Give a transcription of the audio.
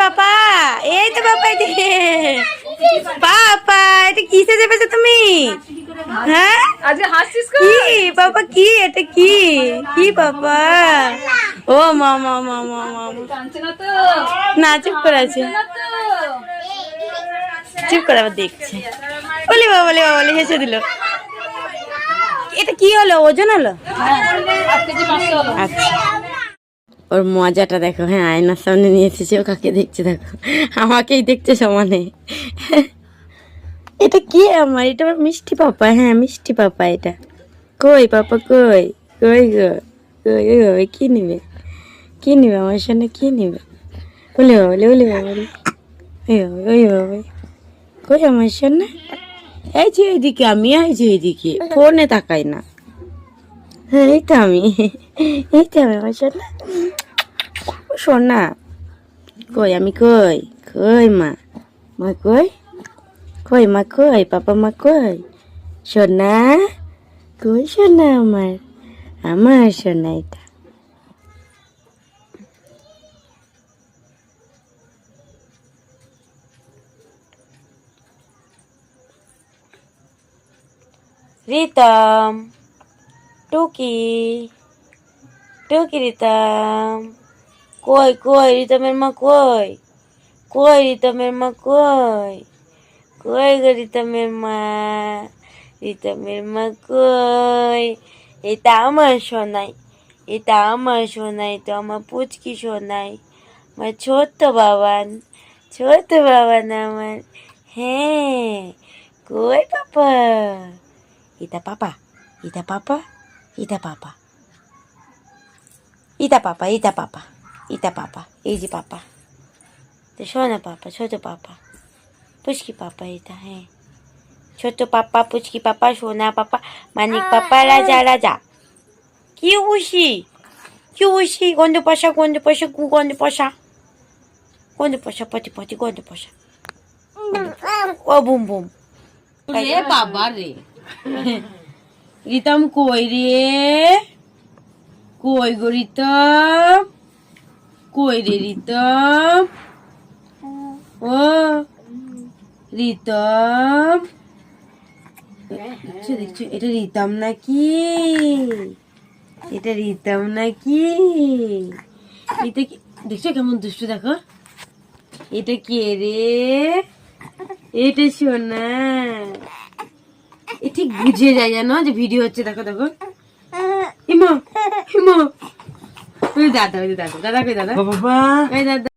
পাপা, এই তো পাপা, এদিকে পাপা, এটা কিসে চেপেছো তুমি? হ্যাঁ কি পাপা, কি এটা, কি কি পাপা? ও মা মা মা মা মা, না চুপ করে আছে, চুপ করে আবার দেখছে। বলি বাবা, বলি বাবা, বলি হেসে দিল। এটা কি হলো, ওজন হলো? আচ্ছা, ওর মজাটা দেখো। হ্যাঁ, আয়নার সামনে নিয়ে এসেছে, ও কাকে দেখছে দেখো, আমাকেই দেখছে সমানে। এটা কি আমার, এটা আমার মিষ্টি পাপা। হ্যাঁ, মিষ্টি পাপা এটা। কই পাপা, কই কই গো, কই ওই কি নিবে, কি নিবে আমার সামনে, কি নিবে? বলে বাবা, বলে বলে বাবা, বলে ওই বাবা, কই আমার সামনে? এই যে এইদিকে, আমি এই যে এইদিকে, ফোনে তাকাই না। হ্যাঁ, এই তো আমি, এই তো আমি আমার সামনে। সোনা কই, আমি কই, কই মা, মা কই, কই মা, কই পাপা, মা কই? সোনা কই, সোনা আমার, আমার সোনা এটা। রিতম, টুকি, টুকি, রিতম কই, কই রিতমের মা কই, কই রিতমের মা কই, কই গো রিতমের মা, রিতমের মা কই? এটা আমার সোনাই, এটা আমার সোনাই, তো আমার পুচকি সোনাই, আমার ছোট্ট বাবান, ছোট্ট বাবান আমার। হ্যাঁ, কই পাপা? এটা পাপা, এটা পাপা, এটা পাপা, এটা পাপা, এটা পাপা, এটা পাপা, এই যে পাপা, তো সোনা পাপা, ছোট পাপা, পুচকি পাপা এটা। হ্যাঁ, ছোট পাপা, পুচকি পাপা, সোনা পাপা, মানিক পাপা, রাজা রাজা। কি উসি, কি উসি, গন্ধ পশা, গন্ধ পশা, গু গন্ধ পশা, গন্ধ পশা, পটি পটি, গন্ধ পশা, ও বুম বুম। রে বাবা রে, রিতম কই রে, কই গো রিতম, কই রে রিতম, ও রিতম, দেখছো দেখছো, এটা রিতম নাকি, এটা রিতম নাকি, এটা কি দেখছো, কেমন দুষ্টু দেখো। এটা কে রে, এটা সোনা, এ ঠিক বুঝে যায় জানো যে ভিডিও হচ্ছে। দেখো দেখো, হিমা হিমা, ওই দাদা, ওই দাদা, দাদা কই দাদা, বাবা, ওই দাদা।